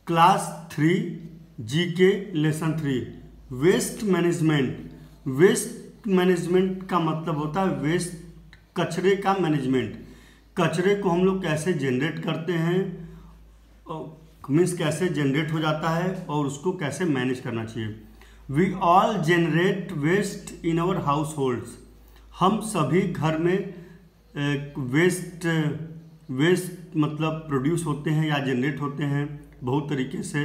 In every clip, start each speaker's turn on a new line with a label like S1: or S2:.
S1: Class 3 GK lesson 3 waste management. Waste management का मतलब होता है वेस्ट कचरे का मैनेजमेंट। कचरे को हम लोग कैसे जनरेट करते हैं, मीन्स कैसे जनरेट हो जाता है और उसको कैसे मैनेज करना चाहिए। We all generate waste in our households. हम सभी घर में वेस्ट मतलब प्रोड्यूस होते हैं या जनरेट होते हैं बहुत तरीके से।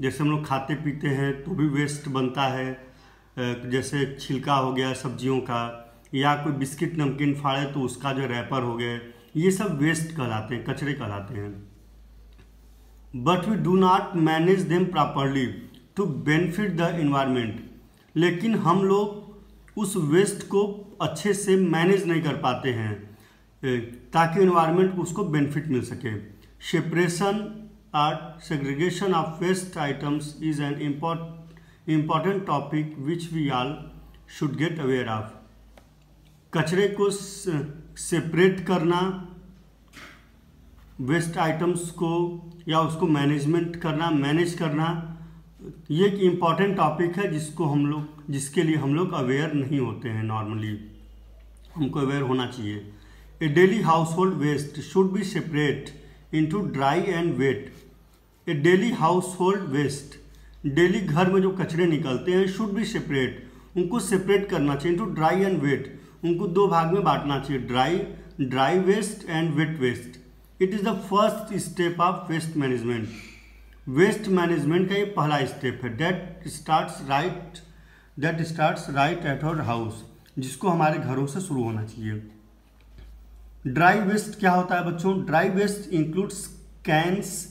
S1: जैसे हम लोग खाते पीते हैं तो भी वेस्ट बनता है, जैसे छिलका हो गया सब्जियों का, या कोई बिस्किट नमकीन फाड़े तो उसका जो रैपर हो गया, ये सब वेस्ट कहलाते हैं, कचरे कहलाते हैं। But we do not manage them properly to benefit the environment. लेकिन हम लोग उस वेस्ट को अच्छे से मैनेज नहीं कर पाते हैं ताकि इन्वायरमेंट को उसको बेनिफिट मिल सके। सेपरेशन और segregation of waste items is an important topic which we all should get aware of. कचरे को सेपरेट करना, वेस्ट आइटम्स को या उसको मैनेज करना, ये एक इम्पॉर्टेंट टॉपिक है जिसके लिए हम लोग अवेयर नहीं होते हैं। नॉर्मली हमको अवेयर होना चाहिए। A daily household waste should be separate into dry and wet. A daily household waste, डेली घर में जो कचरे निकलते हैं शुड बी सेपरेट, उनको सेपरेट करना चाहिए। इंटू ड्राई एंड वेट, उनको दो भाग में बांटना चाहिए, dry waste and wet waste. It is the first step of waste management. Waste management का ये पहला स्टेप है। That starts right at our house, जिसको हमारे घरों से शुरू होना चाहिए। ड्राई वेस्ट क्या होता है बच्चों? Dry waste includes cans.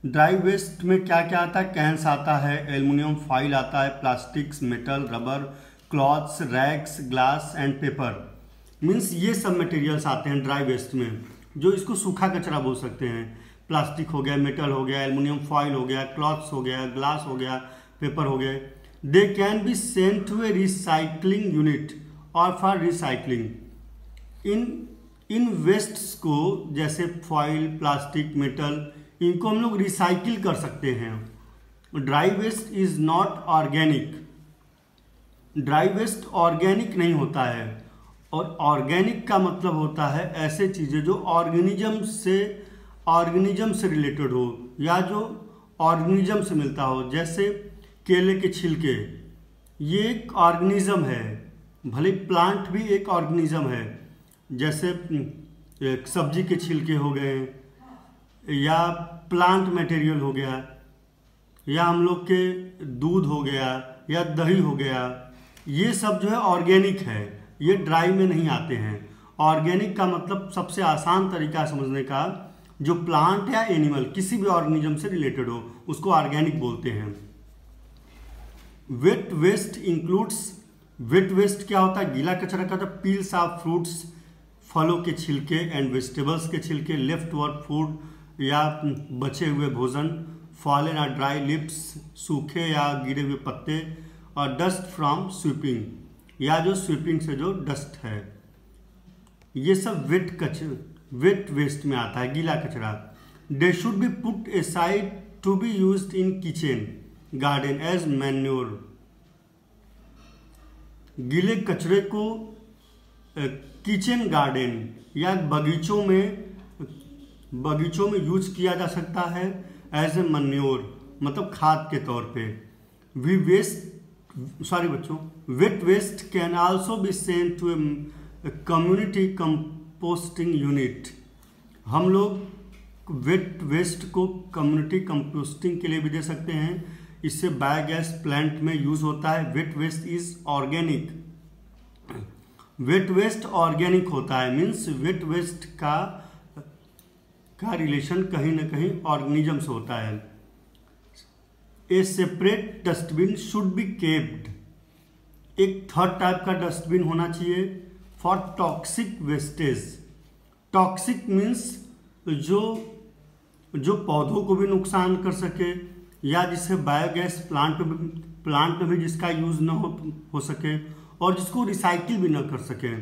S1: Dry waste में क्या क्या आता है? कैंस आता है, एल्युमिनियम फॉइल आता है, plastics, metal, rubber, clothes, rags, glass and paper. Means ये सब मटेरियल्स आते हैं ड्राई वेस्ट में, जो इसको सूखा कचरा बोल सकते हैं। प्लास्टिक हो गया, मेटल हो गया, एल्युमिनियम फॉइल हो गया, क्लॉथ्स हो गया, ग्लास हो गया, पेपर हो गए। They can be sent to a recycling unit और फॉर रिसाइकलिंग। इन वेस्ट्स को, जैसे फॉइल, प्लास्टिक, मेटल, इनको हम लोग रिसाइकिल कर सकते हैं। Dry waste is not organic. Dry waste organic नहीं होता है, और ऑर्गेनिक का मतलब होता है ऐसे चीज़ें जो ऑर्गेनिज्म से रिलेटेड हो या जो ऑर्गेनिज्म से मिलता हो। जैसे केले के छिलके, ये एक ऑर्गेनिज्म है, भले प्लांट भी एक ऑर्गेनिज्म है। जैसे सब्जी के छिलके हो गए, या प्लांट मटेरियल हो गया, या हम लोग के दूध हो गया, या दही हो गया, ये सब जो है ऑर्गेनिक है, ये ड्राई में नहीं आते हैं। ऑर्गेनिक का मतलब सबसे आसान तरीका समझने का, जो प्लांट या एनिमल किसी भी ऑर्गेनिज्म से रिलेटेड हो उसको ऑर्गेनिक बोलते हैं। Wet waste includes, wet waste क्या होता है? गीला कचरा का, पील्स ऑफ फ्रूट्स, फलों के छिलके एंड वेजिटेबल्स के छिलके, लेफ्ट ओवर फूड या बचे हुए भोजन, फॉलन और ड्राई लिप्स, सूखे या गिरे हुए पत्ते, और डस्ट फ्रॉम स्वीपिंग, या जो स्वीपिंग से जो डस्ट है, ये सब वेट वेस्ट में आता है, गीला कचरा। They should be put aside to be used in kitchen garden as manure. गीले कचरे को किचन गार्डन या बगीचों में यूज किया जा सकता है एज ए मैन्योर, मतलब खाद के तौर पे। Wet waste can also be sent to a community composting unit. हम लोग वेट वेस्ट को कम्युनिटी कंपोस्टिंग के लिए भी दे सकते हैं। इससे बायोगैस प्लांट में यूज होता है। Wet waste is organic. Wet waste organic होता है, मीन्स वेट वेस्ट का रिलेशन कहीं ना कहीं ऑर्गेनिज्म से होता है। A separate dustbin should be kept. एक थर्ड टाइप का डस्टबिन होना चाहिए for toxic wastage. Toxic means जो पौधों को भी नुकसान कर सके, या जिससे बायोगैस प्लांट में भी जिसका यूज न हो सके, और जिसको रिसाइकिल भी न कर सके।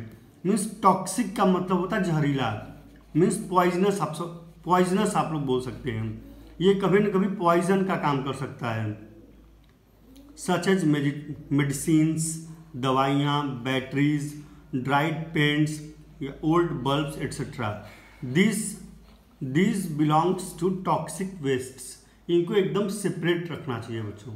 S1: मीन्स टॉक्सिक का मतलब होता है जहरीला, मीन्स पॉइजनस आप लोग बोल सकते हैं। ये कभी न कभी पॉइजन का काम कर सकता है, सच एज मेडिसिन्स, दवाइयाँ, batteries, dried paints, old bulbs etcetera. This belongs to toxic wastes. इनको एकदम सेपरेट रखना चाहिए बच्चों।